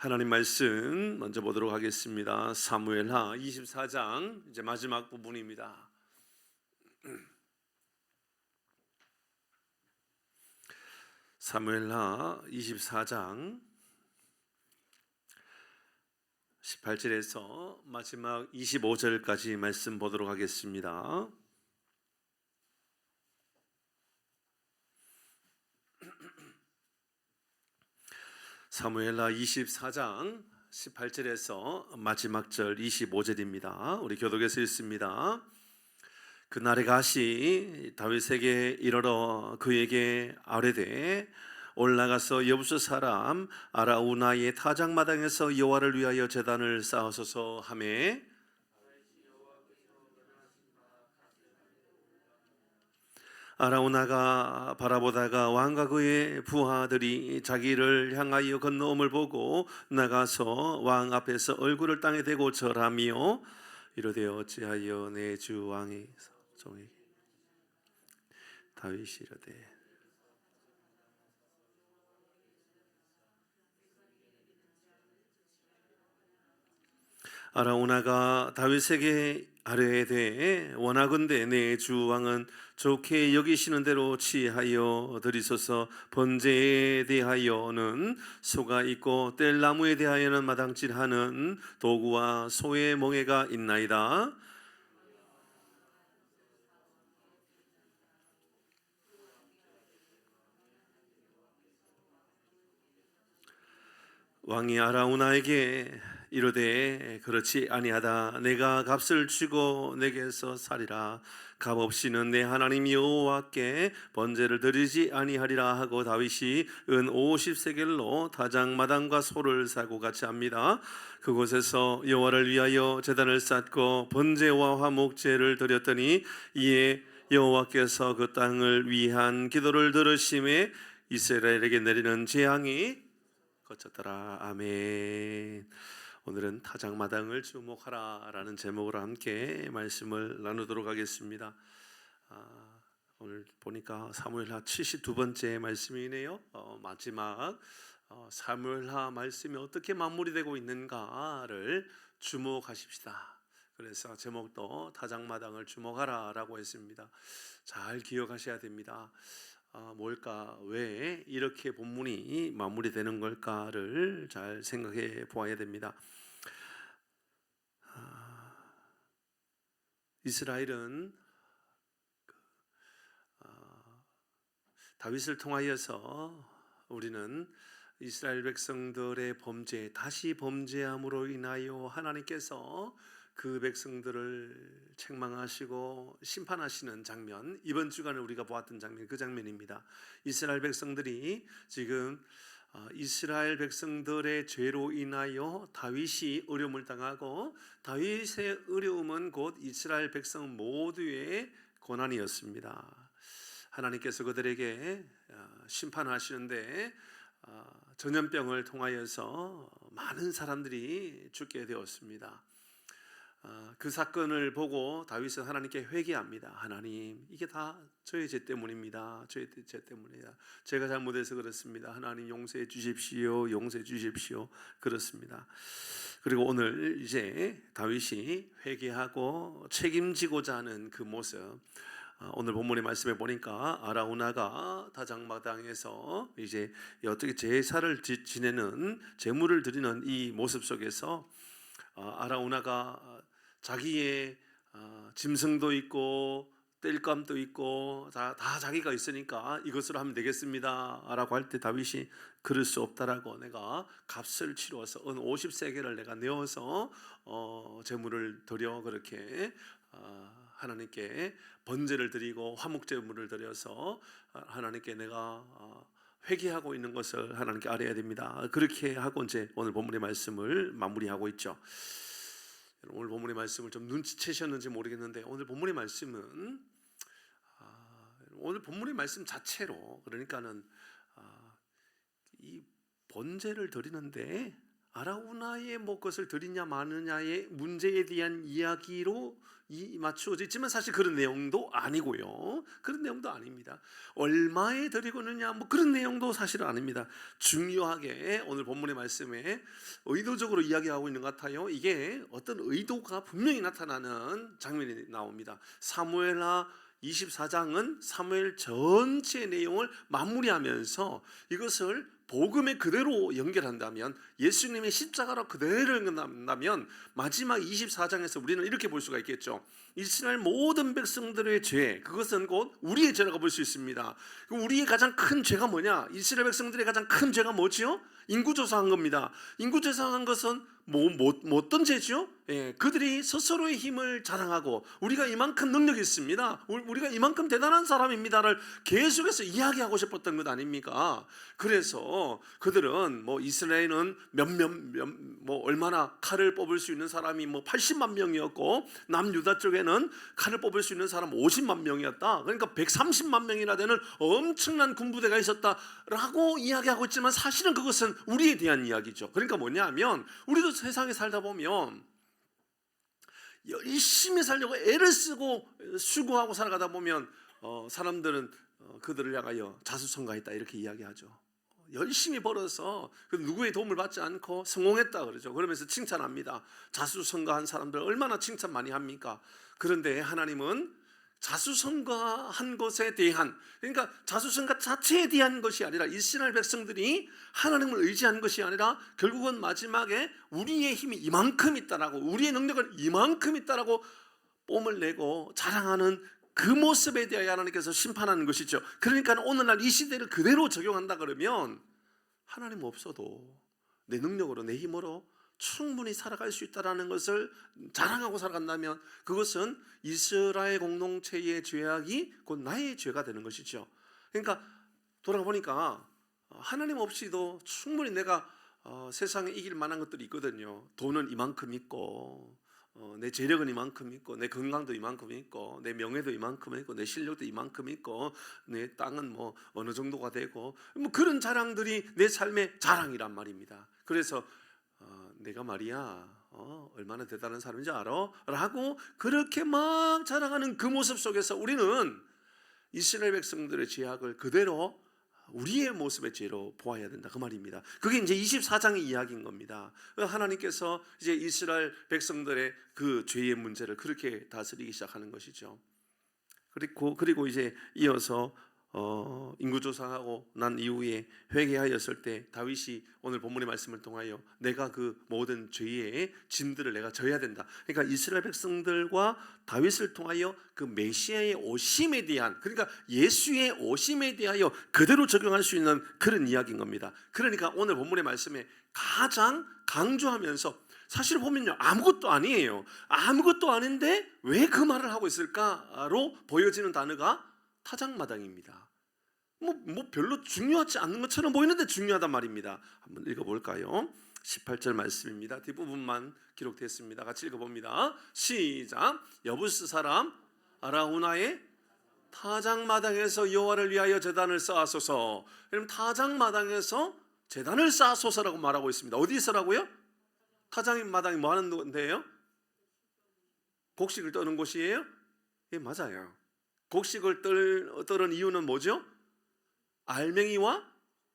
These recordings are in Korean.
하나님 말씀 먼저 보도록 하겠습니다. 사무엘하 24장 이제 마지막 부분입니다. 사무엘하 24장 18절에서 마지막 25절까지 말씀 보도록 하겠습니다. 사무엘하 24장 18절에서 마지막 절 25절입니다. 우리 교독에서 읽습니다. 그날의 가시 다윗에게 이르러 그에게 아뢰되 올라가서 여부스 사람 아라우나의 타작마당에서 여호와를 위하여 제단을 쌓으소서 하매 아라우나가 바라보다가 왕과 그의 부하들이 자기를 향하여 건너옴을 보고 나가서 왕 앞에서 얼굴을 땅에 대고 절하며 이르되 어찌하여 내 주 왕의 종에게 다윗이 이르되 아라우나가 다윗에게 아뢰되 원하건대 내 주 왕은 좋게 여기시는 대로 취하여 드리소서. 번제에 대하여는 소가 있고 뗄나무에 대하여는 마당질하는 도구와 소의 멍에가 있나이다. 왕이 아라우나에게 이르되 그렇지 아니하다. 내가 값을 주고 내게서 살이라. 값 없이는 내 하나님 여호와께 번제를 드리지 아니하리라 하고 다윗이 은 50세겔로 타작마당과 소를 사고 같이 합니다. 그곳에서 여호와를 위하여 제단을 쌓고 번제와 화목제를 드렸더니 이에 여호와께서 그 땅을 위한 기도를 들으심에 이스라엘에게 내리는 재앙이 거쳤더라. 아멘. 오늘은 타작마당을 주목하라 라는 제목으로 함께 말씀을 나누도록 하겠습니다. 오늘 보니까 사무엘하 72번째 말씀이네요. 마지막 사무엘하 말씀이 어떻게 마무리되고 있는가를 주목하십시다. 그래서 제목도 타작마당을 주목하라 라고 했습니다. 잘 기억하셔야 됩니다. 뭘까? 왜 이렇게 본문이 마무리되는 걸까를 잘 생각해 보아야 됩니다. 이스라엘은 다윗을 통하여서 우리는 이스라엘 백성들의 범죄, 다시 범죄함으로 인하여 하나님께서 그 백성들을 책망하시고 심판하시는 장면, 이번 주간에 우리가 보았던 장면, 그 장면입니다. 이스라엘 백성들이 지금 이스라엘 백성들의 죄로 인하여 다윗이 어려움을 당하고 다윗의 어려움은 곧 이스라엘 백성 모두의 고난이었습니다. 하나님께서 그들에게 심판하시는데 전염병을 통하여서 많은 사람들이 죽게 되었습니다. 그 사건을 보고 다윗은 하나님께 회개합니다. 하나님, 이게 다 저의 죄 때문입니다. 저의 죄 때문이다. 제가 잘못해서 그렇습니다. 하나님 용서해 주십시오. 용서해 주십시오. 그렇습니다. 그리고 오늘 이제 다윗이 회개하고 책임지고자 하는 그 모습, 오늘 본문의 말씀에 보니까 아라우나가 타작마당에서 이제 어떻게 제사를 지내는 제물을 드리는 이 모습 속에서 아라우나가 자기의 짐승도 있고 땔감도 있고 다 자기가 있으니까 이것으로 하면 되겠습니다 라고 할 때 다윗이 그럴 수 없다라고, 내가 값을 치러서 은 50세겔을 내가 내어서 제물을 드려 그렇게 하나님께 번제를 드리고 화목제물을 드려서 하나님께 내가 회개하고 있는 것을 하나님께 알아야 됩니다. 그렇게 하고 이제 오늘 본문의 말씀을 마무리하고 있죠. 오늘 본문의 말씀을 좀 눈치채셨는지 모르겠는데, 오늘 본문의 말씀은 오늘 본문의 말씀 자체로, 그러니까는 이 번제를 드리는데 아라우나의 뭐 것을 드리냐 마느냐의 문제에 대한 이야기로 맞추어져 있지만 사실 그런 내용도 아니고요. 그런 내용도 아닙니다. 얼마에 드리고느냐 뭐 그런 내용도 사실은 아닙니다. 중요하게 오늘 본문의 말씀에 의도적으로 이야기하고 있는 것 같아요. 이게 어떤 의도가 분명히 나타나는 장면이 나옵니다. 사무엘하 24장은 사무엘 전체의 내용을 마무리하면서 이것을 복음에 그대로 연결한다면, 예수님의 십자가로 그대로 연결한다면 마지막 24장에서 우리는 이렇게 볼 수가 있겠죠. 이스라엘 모든 백성들의 죄, 그것은 곧 우리의 죄라고 볼 수 있습니다. 우리의 가장 큰 죄가 뭐냐? 이스라엘 백성들의 가장 큰 죄가 뭐지요? 인구조사한 겁니다. 인구조사한 것은 어떤 죄죠? 그들이 스스로의 힘을 자랑하고 우리가 이만큼 능력이 있습니다, 우리가 이만큼 대단한 사람입니다를 계속해서 이야기하고 싶었던 것 아닙니까? 그래서 그들은 뭐 이스라엘은 얼마나 칼을 뽑을 수 있는 사람이 80만 명이었고 남유다 쪽에는 칼을 뽑을 수 있는 사람 50만 명이었다. 그러니까 130만 명이나 되는 엄청난 군부대가 있었다라고 이야기하고 있지만 사실은 그것은 우리에 대한 이야기죠. 그러니까 뭐냐면 우리도 세상에 살다 보면 열심히 살려고 애를 쓰고 수고하고 살아가다 보면 사람들은 그들을 향하여 자수성가했다 이렇게 이야기하죠. 열심히 벌어서 누구의 도움을 받지 않고 성공했다 그러죠. 그러면서 칭찬합니다. 자수성가한 사람들 얼마나 칭찬 많이 합니까? 그런데 하나님은 자수성가한 것에 대한, 그러니까 자수성가 자체에 대한 것이 아니라 이스라엘 백성들이 하나님을 의지한 것이 아니라 결국은 마지막에 우리의 힘이 이만큼 있다라고, 우리의 능력은 이만큼 있다라고 뽐을 내고 자랑하는 그 모습에 대하여 하나님께서 심판하는 것이죠. 그러니까 오늘날 이 시대를 그대로 적용한다 그러면 하나님 없어도 내 능력으로 내 힘으로 충분히 살아갈 수 있다는 것을 자랑하고 살아간다면 그것은 이스라엘 공동체의 죄악이 곧 나의 죄가 되는 것이죠. 그러니까 돌아보니까 하나님 없이도 충분히 내가 세상에 이길 만한 것들이 있거든요. 돈은 이만큼 있고, 내 재력은 이만큼 있고, 내 건강도 이만큼 있고, 내 명예도 이만큼 있고, 내 실력도 이만큼 있고, 내 땅은 뭐 어느 정도가 되고, 뭐 그런 자랑들이 내 삶의 자랑이란 말입니다. 그래서 내가 말이야 얼마나 대단한 사람인지 알아? 라고 그렇게 막 자랑하는 그 모습 속에서 우리는 이스라엘 백성들의 죄악을 그대로 우리의 모습의 죄로 보아야 된다 그 말입니다. 그게 이제 24장의 이야기인 겁니다. 하나님께서 이제 이스라엘 백성들의 그 죄의 문제를 그렇게 다스리기 시작하는 것이죠. 그리고 이제 이어서 인구조사하고 난 이후에 회개하였을 때 다윗이 오늘 본문의 말씀을 통하여 내가 그 모든 죄의 짐들을 내가 져야 된다. 그러니까 이스라엘 백성들과 다윗을 통하여 그 메시아의 오심에 대한, 그러니까 예수의 오심에 대하여 그대로 적용할 수 있는 그런 이야기인 겁니다. 그러니까 오늘 본문의 말씀에 가장 강조하면서, 사실 보면요 아무것도 아니에요. 아무것도 아닌데 왜 그 말을 하고 있을까로 보여지는 단어가 타작마당입니다. 뭐 별로 중요하지 않는 것처럼 보이는데 중요하단 말입니다. 한번 읽어볼까요? 18절 말씀입니다. 뒷부분만 기록됐습니다. 같이 읽어봅니다. 시작. 여부스 사람 아라우나의 타작마당에서 여호와를 위하여 제단을 쌓아소서. 그럼 타작마당에서 제단을 쌓아소서라고 말하고 있습니다. 어디서라고요? 타작마당이 뭐 하는 데예요? 곡식을 떠는 곳이에요? 예, 맞아요. 곡식을 떠는 이유는 뭐죠? 알맹이와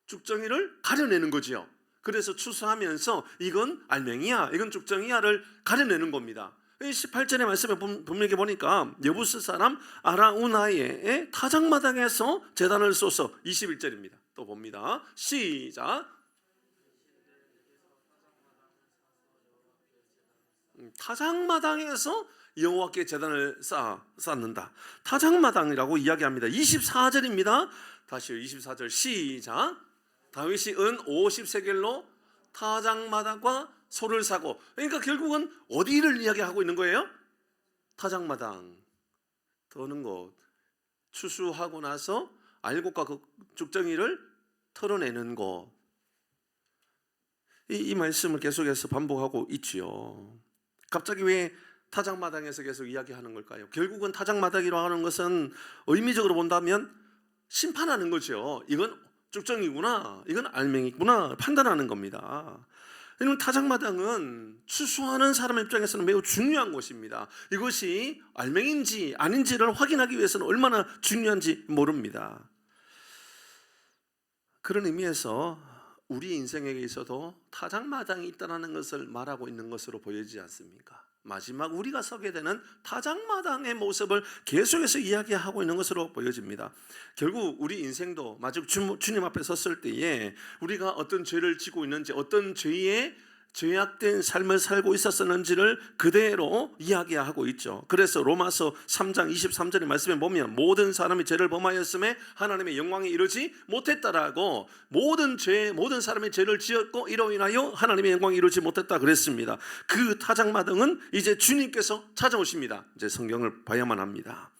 쭉정이를 가려내는 거죠. 그래서 추수하면서 이건 알맹이야, 이건 쭉정이야를 가려내는 겁니다. 18절의 말씀에 분명히 보니까 여부스 사람 아라우나의 타작마당에서 제단을 쏘서 21절입니다. 또 봅니다. 시작. 타작마당에서 여호와께 제단을 쌓는다. 타작마당이라고 이야기합니다. 24절입니다. 다시 24절 시작. 다윗이 은 50세겔로 타작마당과 소를 사고, 그러니까 결국은 어디를 이야기하고 있는 거예요? 타작마당, 떠는 곳, 추수하고 나서 알곡과 그 쭉정이를 털어내는 곳. 이 말씀을 계속해서 반복하고 있지요. 갑자기 왜 타작마당에서 계속 이야기하는 걸까요? 결국은 타작마당이라고 하는 것은 의미적으로 본다면 심판하는 거죠. 이건 쭉정이구나, 이건 알맹이구나 판단하는 겁니다. 왜냐하면 타작마당은 추수하는 사람 입장에서는 매우 중요한 곳입니다. 이것이 알맹인지 아닌지를 확인하기 위해서는 얼마나 중요한지 모릅니다. 그런 의미에서 우리 인생에 있어도 타작마당이 있다는 것을 말하고 있는 것으로 보이지 않습니까? 마지막 우리가 서게 되는 타작마당의 모습을 계속해서 이야기하고 있는 것으로 보여집니다. 결국 우리 인생도 마지막 주님 앞에 섰을 때에 우리가 어떤 죄를 지고 있는지, 어떤 죄에 죄악된 삶을 살고 있었는지를 그대로 이야기하고 있죠. 그래서 로마서 3장 23절의 말씀에 보면 모든 사람이 죄를 범하였음에 하나님의 영광에 이르지 못했다라고, 모든 사람이 죄를 지었고 이로 인하여 하나님의 영광에 이르지 못했다 그랬습니다. 그 타작마당은 이제 주님께서 찾아오십니다. 이제 성경을 봐야만 합니다.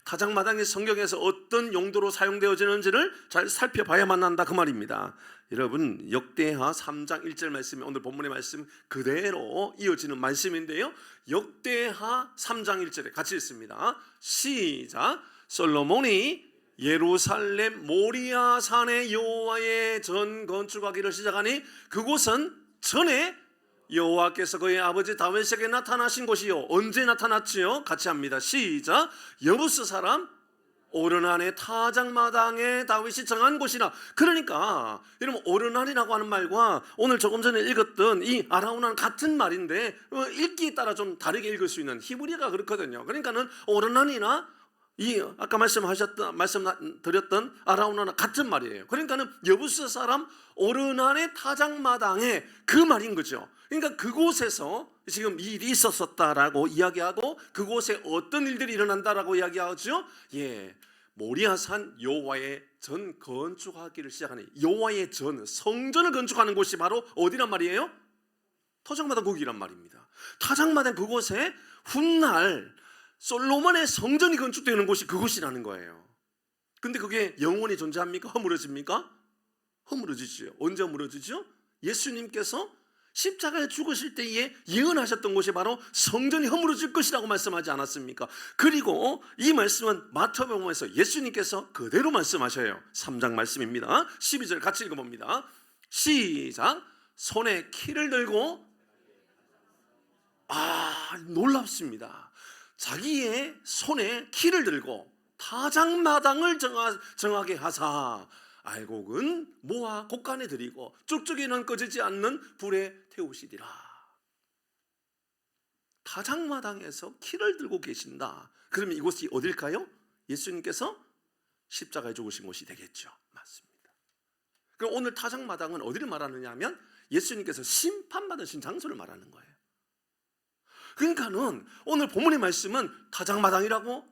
타작마당이 성경에서 어떤 용도로 사용되어지는지를 잘 살펴봐야만 한다 그 말입니다. 여러분, 역대하 3장 1절 말씀이 오늘 본문의 말씀 그대로 이어지는 말씀인데요, 역대하 3장 1절에 같이 읽습니다. 시작. 솔로몬이 예루살렘 모리아 산의 여호와의 전 건축하기를 시작하니 그곳은 전에 여호와께서 그의 아버지 다윗에게 나타나신 곳이요. 언제 나타났지요? 같이 합니다. 시작. 여부스 사람 오르난의 타작마당에 다윗이 정한 곳이라. 그러니까 여러분, 오르난이라고 하는 말과 오늘 조금 전에 읽었던 이 아라우나는 같은 말인데 읽기에 따라 좀 다르게 읽을 수 있는, 히브리어가 그렇거든요. 그러니까는 오르난이나 이 아까 말씀드렸던 아라우나나 같은 말이에요. 그러니까는 여부스 사람 오르난의 타작마당에 그 말인 거죠. 그러니까 그곳에서 지금 일이 있었었다라고 이야기하고 그곳에 어떤 일들이 일어난다라고 이야기하죠. 모리아산 여호와의 전 건축하기를 시작하니, 여호와의 전 성전을 건축하는 곳이 바로 어디란 말이에요? 타작마당 거기란 말입니다. 타작마당 그곳에 훗날 솔로몬의 성전이 건축되는 곳이 그곳이라는 거예요. 근데 그게 영원히 존재합니까? 허물어집니까? 허물어지죠. 언제 허물어지죠? 예수님께서 십자가에 죽으실 때에 예언하셨던 곳이 바로 성전이 허물어질 것이라고 말씀하지 않았습니까? 그리고 이 말씀은 마태복음에서 예수님께서 그대로 말씀하셔요. 3장 말씀입니다. 12절 같이 읽어봅니다. 시작. 손에 키를 들고, 놀랍습니다. 자기의 손에 키를 들고 타작마당을 정하게 하사 알곡은 모아 곡간에 들이고 쭉쭉이는 꺼지지 않는 불에 태우시리라. 타작마당에서 키를 들고 계신다. 그러면 이곳이 어딜까요? 예수님께서 십자가에 죽으신 곳이 되겠죠. 맞습니다. 그럼 오늘 타작마당은 어디를 말하느냐 하면 예수님께서 심판받으신 장소를 말하는 거예요. 그러니까는 오늘 본문의 말씀은 타작마당이라고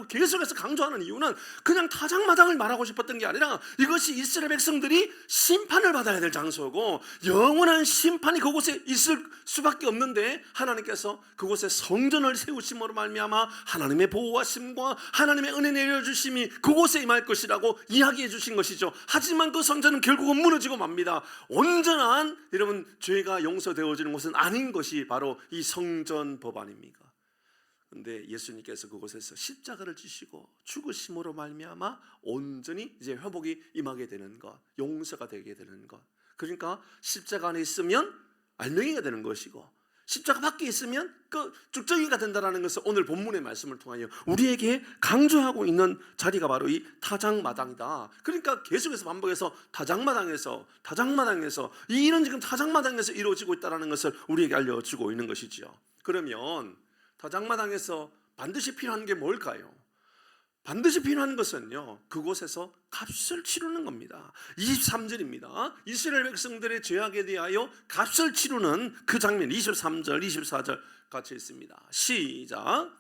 계속해서 강조하는 이유는 그냥 타작마당을 말하고 싶었던 게 아니라 이것이 이스라엘 백성들이 심판을 받아야 될 장소고 영원한 심판이 그곳에 있을 수밖에 없는데 하나님께서 그곳에 성전을 세우심으로 말미암아 하나님의 보호하심과 하나님의 은혜 내려주심이 그곳에 임할 것이라고 이야기해 주신 것이죠. 하지만 그 성전은 결국은 무너지고 맙니다. 온전한 여러분 죄가 용서되어지는 곳은 아닌 것이 바로 이 성전 법안입니다. 그런데 예수님께서 그곳에서 십자가를 지시고 죽으심으로 말미암아 온전히 이제 회복이 임하게 되는 것, 용서가 되게 되는 것. 그러니까 십자가 안에 있으면 알맹이가 되는 것이고 십자가 밖에 있으면 그 쭉정이가 된다는 것을 오늘 본문의 말씀을 통하여 우리에게 강조하고 있는 자리가 바로 이 타작마당이다. 그러니까 계속해서 반복해서 타작마당에서 이 일은 지금 타작마당에서 이루어지고 있다는 것을 우리에게 알려주고 있는 것이죠. 그러면 타작마당에서 반드시 필요한 게 뭘까요? 반드시 필요한 것은요, 그곳에서 값을 치르는 겁니다. 23절입니다. 이스라엘 백성들의 죄악에 대하여 값을 치르는 그 장면, 23절, 24절 같이 읽습니다. 시작.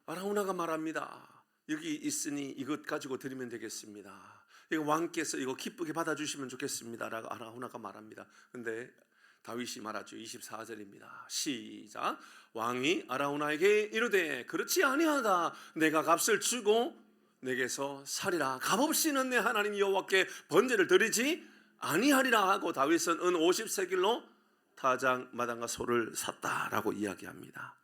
아라우나가 말합니다. 여기 있으니 이것 가지고 드리면 되겠습니다. 이거 왕께서 이거 기쁘게 받아주시면 좋겠습니다 라고 아라우나가 말합니다. 근데 다윗이 말하죠. 24절입니다. 시작. 왕이 아라우나에게 이르되 그렇지 아니하다. 내가 값을 주고 내게서 살이라. 값없이는 내 하나님 여호와께 번제를 드리지 아니하리라 하고 다윗은 은 50세겔로 타작마당과 소를 샀다라고 이야기합니다.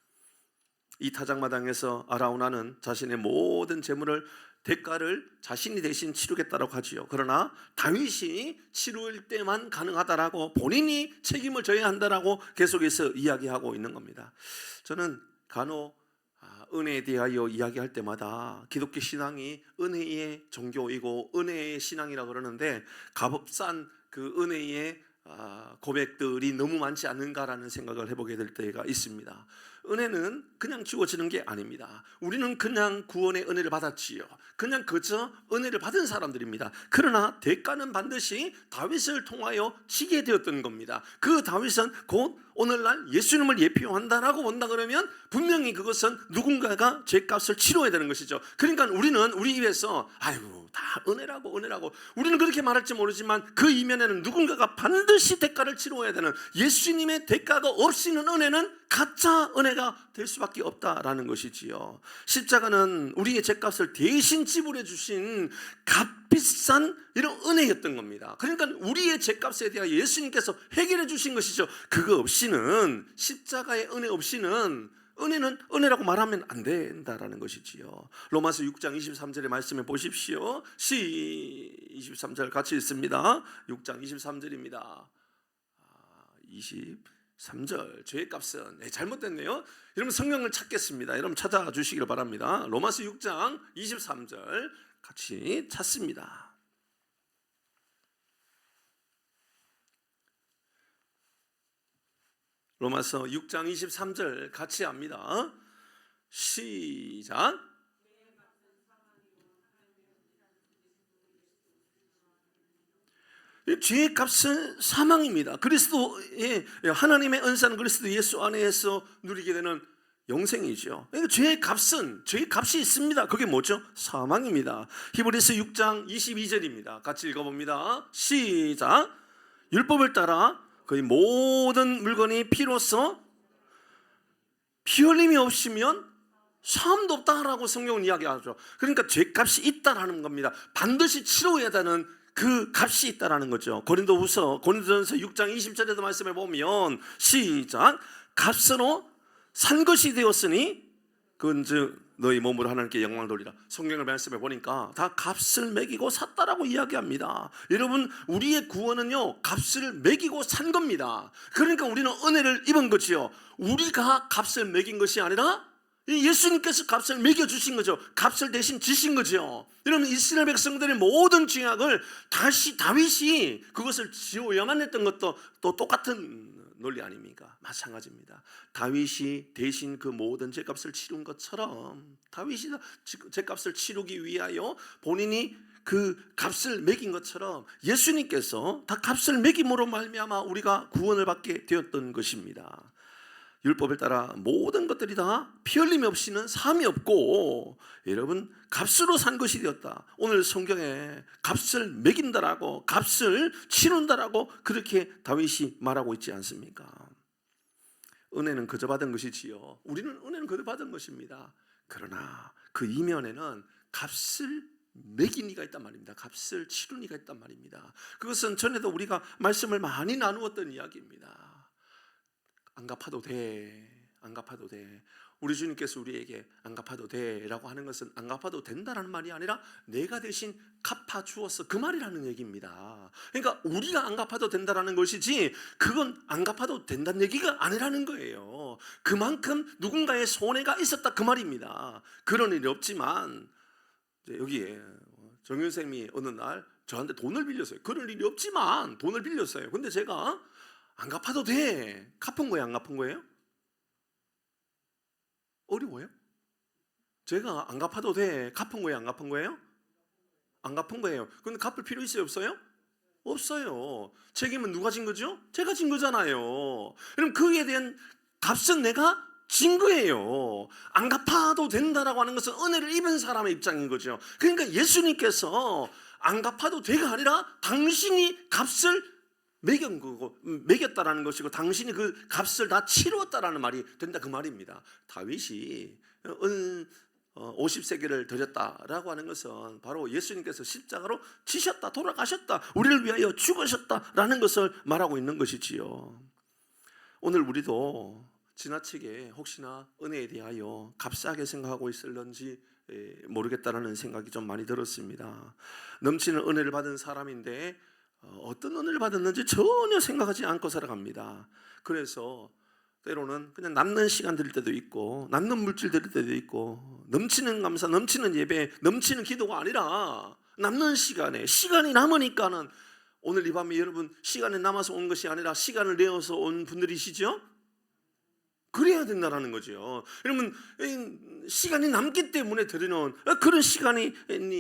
이 타작마당에서 아라우나는 자신의 모든 재물을 대가를 자신이 대신 치르겠다라고 하지요. 그러나 다윗이 치를 때만 가능하다라고 본인이 책임을 져야 한다라고 계속해서 이야기하고 있는 겁니다. 저는 간혹 은혜에 대하여 이야기할 때마다 기독교 신앙이 은혜의 종교이고 은혜의 신앙이라고 그러는데 값싼 그 은혜의 고백들이 너무 많지 않은가라는 생각을 해보게 될 때가 있습니다. 은혜는 그냥 주어지는 게 아닙니다. 우리는 그냥 구원의 은혜를 받았지요. 그냥 그저 은혜를 받은 사람들입니다. 그러나 대가는 반드시 다윗을 통하여 지게 되었던 겁니다. 그 다윗은 곧 오늘날 예수님을 예표한다라고 본다 그러면 분명히 그것은 누군가가 죄값을 치러야 되는 것이죠. 그러니까 우리는 우리 입에서 아이고 다 은혜라고 우리는 그렇게 말할지 모르지만 그 이면에는 누군가가 반드시 대가를 치러야 되는, 예수님의 대가가 없이는 은혜는 가짜 은혜가 될 수밖에 없다라는 것이지요. 십자가는 우리의 죄값을 대신 지불해 주신 값비싼 이런 은혜였던 겁니다. 그러니까 우리의 죄값에 대하여 예수님께서 해결해 주신 것이죠. 그거 없이는, 십자가의 은혜 없이는 은혜는 은혜라고 말하면 안 된다라는 것이지요. 로마서 6장 23절의 말씀을 보십시오. 23절 같이 읽습니다. 6장 23절입니다. 23절 죄의 값은 잘못됐네요. 여러분 성경을 찾겠습니다. 여러분 찾아주시기를 바랍니다. 로마서 6장 23절 같이 찾습니다. 로마서 6장 23절 같이 합니다. 시작. 죄의 값은 사망입니다. 그리스도의 하나님의 은사는 그리스도 예수 안에서 누리게 되는 영생이죠. 그러니까 죄의 값이 있습니다. 그게 뭐죠? 사망입니다. 히브리서 6장 22절입니다. 같이 읽어봅니다. 시작. 율법을 따라 거의 모든 물건이 피로써 피 흘림이 없으면 사함도 없다라고 성경은 이야기하죠. 그러니까 죄값이 있다라는 겁니다. 반드시 치러야 되는 그 값이 있다라는 거죠. 고린도전서 6장 20절에도 말씀해 보면 시작. 값으로 산 것이 되었으니 그건 즉 너희 몸으로 하나님께 영광을 돌리라. 성경을 말씀해 보니까 다 값을 매기고 샀다라고 이야기합니다. 여러분 우리의 구원은요 값을 매기고 산 겁니다. 그러니까 우리는 은혜를 입은 거지요. 우리가 값을 매긴 것이 아니라 예수님께서 값을 매겨주신 거죠. 값을 대신 지신 거죠. 여러분 이스라엘 백성들의 모든 죄악을 다시 다윗이 그것을 지어야만 했던 것도 또 똑같은 논리 아닙니까? 마찬가지입니다. 다윗이 대신 그 모든 죄값을 치른 것처럼 다윗이 죄값을 치르기 위하여 본인이 그 값을 매긴 것처럼 예수님께서 다 값을 매김으로 말미암아 우리가 구원을 받게 되었던 것입니다. 율법을 따라 모든 것들이 다 피 흘림 없이는 사함이 없고 여러분 값으로 산 것이 되었다. 오늘 성경에 값을 매긴다라고 값을 치른다라고 그렇게 다윗이 말하고 있지 않습니까? 은혜는 그저 받은 것이지요. 우리는 은혜는 그저 받은 것입니다. 그러나 그 이면에는 값을 매긴 이가 있단 말입니다. 값을 치른 이가 있단 말입니다. 그것은 전에도 우리가 말씀을 많이 나누었던 이야기입니다. 안 갚아도 돼. 우리 주님께서 우리에게 안 갚아도 돼라고 하는 것은 안 갚아도 된다라는 말이 아니라 내가 대신 갚아주었어 그 말이라는 얘기입니다. 그러니까 우리가 안 갚아도 된다라는 것이지 그건 안 갚아도 된다는 얘기가 아니라는 거예요. 그만큼 누군가의 손해가 있었다 그 말입니다. 그런 일이 없지만 여기에 정윤쌤이 어느 날 저한테 돈을 빌렸어요. 그럴 일이 없지만 돈을 빌렸어요. 근데 제가 안 갚아도 돼. 갚은 거예요? 안 갚은 거예요? 어려워요? 제가 안 갚아도 돼. 갚은 거예요? 안 갚은 거예요? 안 갚은 거예요. 근데 갚을 필요 있어요? 없어요? 없어요. 책임은 누가 진 거죠? 제가 진 거잖아요. 그럼 그에 대한 값은 내가 진 거예요. 안 갚아도 된다라고 하는 것은 은혜를 입은 사람의 입장인 거죠. 그러니까 예수님께서 안 갚아도 돼가 아니라 당신이 값을 매겼다라는 것이고 당신이 그 값을 다 치루었다라는 말이 된다 그 말입니다. 다윗이 50세겔을 드렸다라고 하는 것은 바로 예수님께서 십자가로 지셨다 돌아가셨다 우리를 위하여 죽으셨다라는 것을 말하고 있는 것이지요. 오늘 우리도 지나치게 혹시나 은혜에 대하여 값싸게 생각하고 있을런지 모르겠다라는 생각이 좀 많이 들었습니다. 넘치는 은혜를 받은 사람인데 어떤 은혜를 받았는지 전혀 생각하지 않고 살아갑니다. 그래서 때로는 그냥 남는 시간 드릴 때도 있고 남는 물질 드릴 때도 있고 넘치는 감사, 넘치는 예배, 넘치는 기도가 아니라 남는 시간이 남으니까는 오늘 이 밤에 여러분 시간이 남아서 온 것이 아니라 시간을 내어서 온 분들이시죠? 그래야 된다는 거죠. 여러분 시간이 남기 때문에 드리는 그런 시간이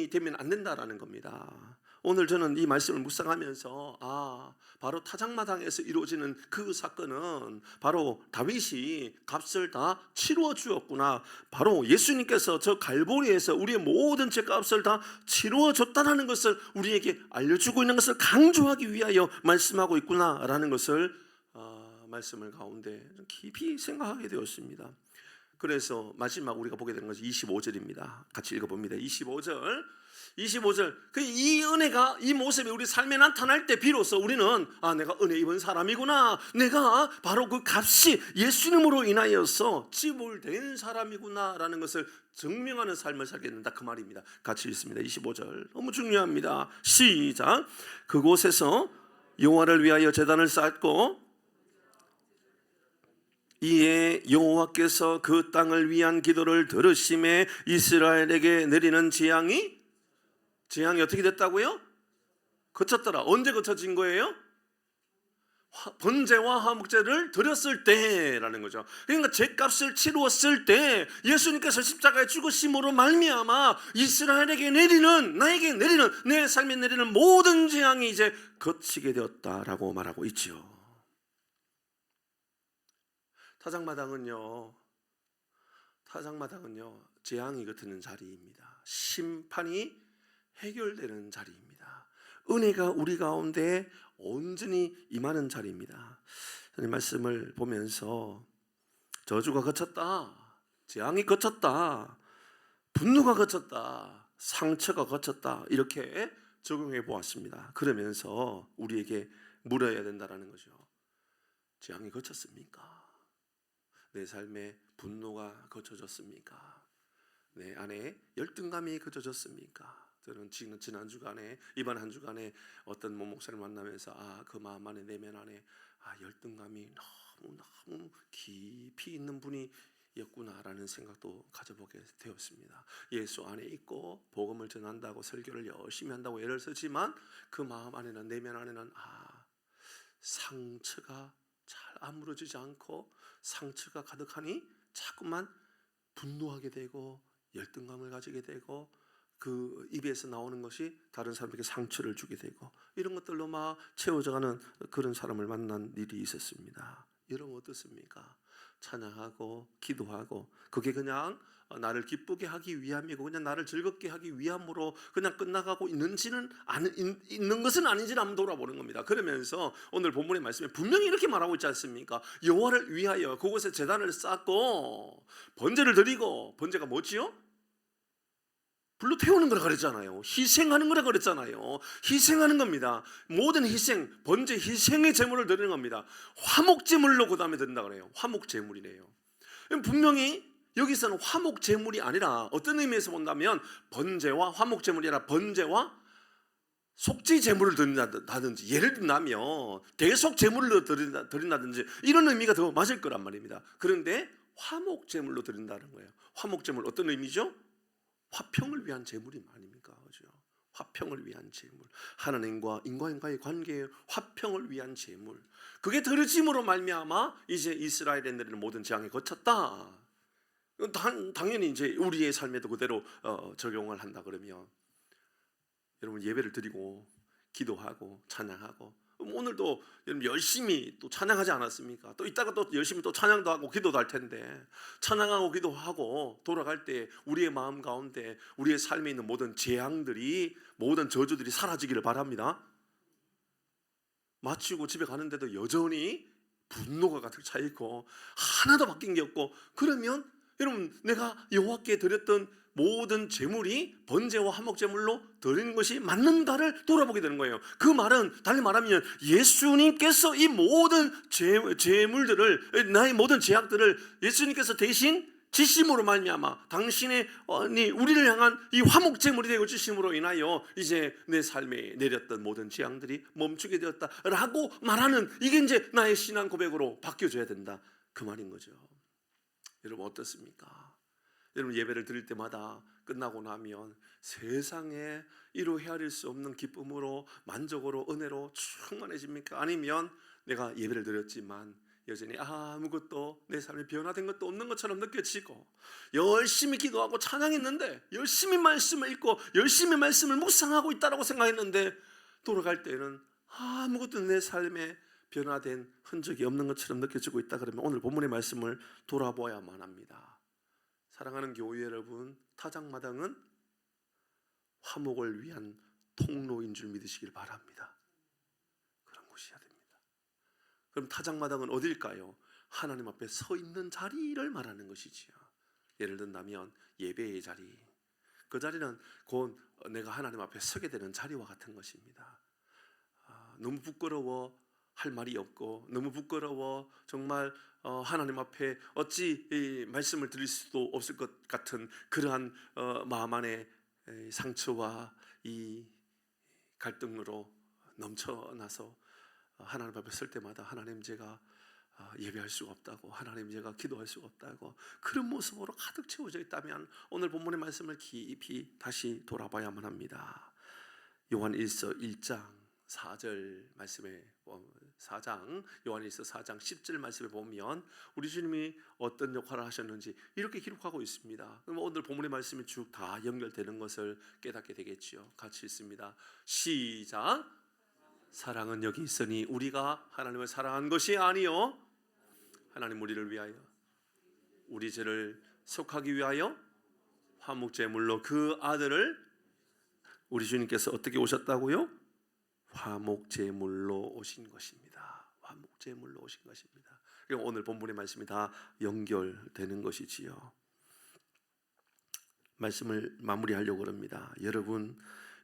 되면 안 된다라는 겁니다. 오늘 저는 이 말씀을 묵상하면서 바로 타작마당에서 이루어지는 그 사건은 바로 다윗이 값을 다 치루어 주었구나. 바로 예수님께서 저 갈보리에서 우리의 모든 죄값을 다 치루어 줬다는 것을 우리에게 알려주고 있는 것을 강조하기 위하여 말씀하고 있구나라는 것을 말씀을 가운데 깊이 생각하게 되었습니다. 그래서 마지막 우리가 보게 되는 것이 25절입니다. 같이 읽어봅니다. 25절 이 은혜가 이 모습이 우리 삶에 나타날 때 비로소 우리는 내가 은혜 입은 사람이구나, 내가 바로 그 값이 예수님으로 인하여서 지불된 사람이구나 라는 것을 증명하는 삶을 살게 된다, 그 말입니다. 같이 읽습니다. 25절 너무 중요합니다. 시작. 그곳에서 여호와를 위하여 제단을 쌓고 이에 여호와께서 그 땅을 위한 기도를 들으심에 이스라엘에게 내리는 재앙이 어떻게 됐다고요? 그쳤더라. 언제 그쳐진 거예요? 번제와 화목제를 드렸을 때라는 거죠. 그러니까 죄값을 치루었을 때 예수님께서 십자가에 죽으심으로 말미암아 이스라엘에게 나에게 내리는 내 삶에 내리는 모든 재앙이 이제 그치게 되었다라고 말하고 있죠. 타작마당은요 재앙이 겉는 자리입니다. 심판이 해결되는 자리입니다. 은혜가 우리 가운데 온전히 임하는 자리입니다. 하나님 말씀을 보면서 저주가 그쳤다, 재앙이 그쳤다, 분노가 그쳤다, 상처가 그쳤다, 이렇게 적용해 보았습니다. 그러면서 우리에게 물어야 된다는 거죠. 재앙이 그쳤습니까? 내 삶에 분노가 거쳐졌습니까? 내 안에 열등감이 거쳐졌습니까? 저는 지난 주간에, 이번 한 주간에 어떤 목사를 만나면서 그 마음 안에, 내면 안에 열등감이 너무 깊이 있는 분이었구나라는 생각도 가져보게 되었습니다. 예수 안에 있고 복음을 전한다고 설교를 열심히 한다고 애를 쓰지만 그 마음 안에는, 내면 안에는 상처가 잘 아물어지지 않고 상처가 가득하니 자꾸만 분노하게 되고 열등감을 가지게 되고 그 입에서 나오는 것이 다른 사람에게 상처를 주게 되고 이런 것들로 막 채워져가는 그런 사람을 만난 일이 있었습니다. 여러분 어떻습니까? 찬양하고 기도하고 그게 그냥 나를 기쁘게 하기 위함이고 그냥 나를 즐겁게 하기 위함으로 그냥 끝나가고 있는 것은 아닌지를 한번 돌아보는 겁니다. 그러면서 오늘 본문의 말씀에 분명히 이렇게 말하고 있지 않습니까? 여호와를 위하여 그곳에 제단을 쌓고 번제를 드리고, 번제가 뭐지요? 불로 태우는 거라 그랬잖아요. 희생하는 거라 그랬잖아요. 희생하는 겁니다. 모든 희생, 번제 희생의 제물을 드리는 겁니다. 화목제물로 그 다음에 드린다 그래요. 화목제물이래요. 분명히 여기서는 화목제물이 아니라 어떤 의미에서 본다면 번제와 화목제물이 아니라 번제와 속죄제물을 드린다든지, 예를 들면 대속제물을 드린다든지 이런 의미가 더 맞을 거란 말입니다. 그런데 화목제물로 드린다는 거예요. 화목제물 어떤 의미죠? 화평을 위한 제물이 아닙니까? 그죠? 화평을 위한 제물, 하나님과 인간과의 관계의 화평을 위한 제물, 그게 드려짐으로 말미암아 이제 이스라엘에 내리는 모든 재앙이 거쳤다. 당연히 이제 우리의 삶에도 그대로 적용을 한다 그러면 여러분 예배를 드리고 기도하고 찬양하고 오늘도 여러분 열심히 또 찬양하지 않았습니까? 또 이따가 또 열심히 또 찬양도 하고 기도도 할 텐데 찬양하고 기도하고 돌아갈 때 우리의 마음 가운데 우리의 삶에 있는 모든 재앙들이, 모든 저주들이 사라지기를 바랍니다. 마치고 집에 가는데도 여전히 분노가 가득 차 있고 하나도 바뀐 게 없고 그러면 여러분, 내가 여호와께 드렸던 모든 제물이 번제와 화목제물로 드리는 것이 맞는가를 돌아보게 되는 거예요. 그 말은 달리 말하면 예수님께서 이 모든 제물들을, 나의 모든 죄악들을 예수님께서 대신 지심으로 말미암아 당신의 우리를 향한 이 화목제물이 되고 지심으로 인하여 이제 내 삶에 내렸던 모든 재앙들이 멈추게 되었다라고 말하는, 이게 이제 나의 신앙 고백으로 바뀌어져야 된다, 그 말인 거죠. 여러분 어떻습니까? 여러분 예배를 드릴 때마다 끝나고 나면 세상에 이루 헤아릴 수 없는 기쁨으로, 만족으로, 은혜로 충만해집니까? 아니면 내가 예배를 드렸지만 여전히 아무것도 내 삶에 변화된 것도 없는 것처럼 느껴지고, 열심히 기도하고 찬양했는데, 열심히 말씀을 읽고 열심히 말씀을 묵상하고 있다라고 생각했는데, 돌아갈 때는 아무것도 내 삶에 변화된 흔적이 없는 것처럼 느껴지고 있다 그러면 오늘 본문의 말씀을 돌아보아야만 합니다. 사랑하는 교회 여러분, 타작마당은 화목을 위한 통로인 줄 믿으시길 바랍니다. 그런 곳이어야 됩니다. 그럼 타작마당은 어딜까요? 하나님 앞에 서 있는 자리를 말하는 것이지요. 예를 든다면 예배의 자리, 그 자리는 곧 내가 하나님 앞에 서게 되는 자리와 같은 것입니다. 너무 부끄러워 할 말이 없고, 너무 부끄러워 정말 하나님 앞에 어찌 이 말씀을 드릴 수도 없을 것 같은 그러한 마음 안에 상처와 이 갈등으로 넘쳐나서 하나님 앞에 설 때마다 하나님 제가 예배할 수가 없다고, 하나님 제가 기도할 수가 없다고, 그런 모습으로 가득 채워져 있다면 오늘 본문의 말씀을 깊이 다시 돌아봐야만 합니다. 요한 1장 4절 말씀에 4장 요한일서 4장 10절 말씀에 보면 우리 주님이 어떤 역할을 하셨는지 이렇게 기록하고 있습니다. 그럼 오늘 본문의 말씀이 쭉 다 연결되는 것을 깨닫게 되겠지요. 같이 읽습니다. 시작. 사랑은 여기 있으니 우리가 하나님을 사랑한 것이 아니요 하나님 우리를 위하여 우리 죄를 속하기 위하여 화목제물로 그 아들을, 우리 주님께서 어떻게 오셨다고요? 화목제물로 오신 것입니다. 화목제물로 오신 것입니다. 오늘 본문의 말씀이 다 연결되는 것이지요. 말씀을 마무리하려고 합니다. 여러분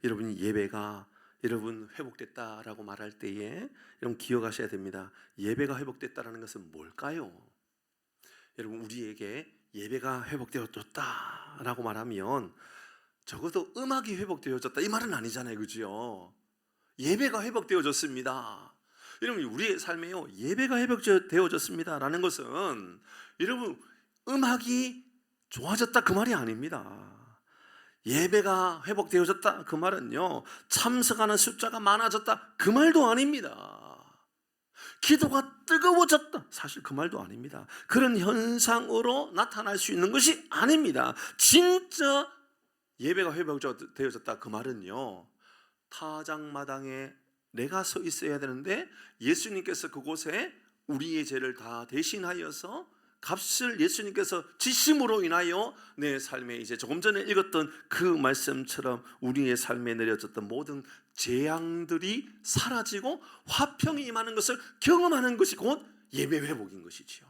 예배가 여러분 회복됐다라고 말할 때에 여러분 기억하셔야 됩니다. 예배가 회복됐다라는 것은 뭘까요? 여러분 우리에게 예배가 회복되어졌다라고 말하면 적어도 음악이 회복되어졌다 이 말은 아니잖아요, 그죠? 예배가 회복되어졌습니다. 여러분 우리의 삶에요 예배가 회복되어졌습니다라는 것은 여러분 음악이 좋아졌다 그 말이 아닙니다. 예배가 회복되어졌다 그 말은요 참석하는 숫자가 많아졌다 그 말도 아닙니다. 기도가 뜨거워졌다 사실 그 말도 아닙니다. 그런 현상으로 나타날 수 있는 것이 아닙니다. 진짜 예배가 회복되어졌다 그 말은요 타작마당에 내가 서 있어야 되는데 예수님께서 그곳에 우리의 죄를 다 대신하여서 값을 예수님께서 지심으로 인하여 내 삶에 이제 조금 전에 읽었던 그 말씀처럼 우리의 삶에 내려졌던 모든 재앙들이 사라지고 화평이 임하는 것을 경험하는 것이 곧 예배 회복인 것이지요.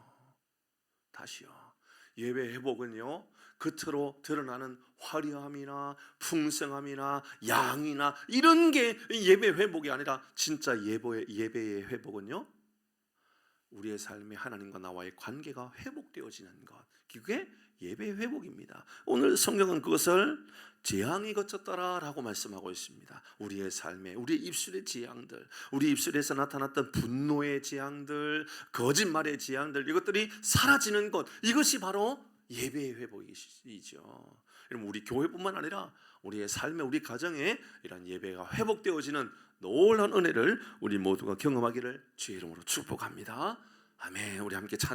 다시요, 예배 회복은요 겉으로 드러나는 화려함이나 풍성함이나 양이나 이런 게 예배 회복이 아니라 진짜 예배의 회복은요 우리의 삶에 하나님과 나와의 관계가 회복되어지는 것, 그게 예배 회복입니다. 오늘 성경은 그것을 재앙이 거쳤더라라고 말씀하고 있습니다. 우리의 삶에 우리의 입술의 재앙들, 우리 입술에서 나타났던 분노의 재앙들, 거짓말의 재앙들, 이것들이 사라지는 것, 이것이 바로 예배의 회복이죠. 여러분 우리 교회뿐만 아니라 우리의 삶에 우리 가정에 이런 예배가 회복되어지는 놀라운 은혜를 우리 모두가 경험하기를 주의 이름으로 축복합니다. 아멘. 우리 함께 찬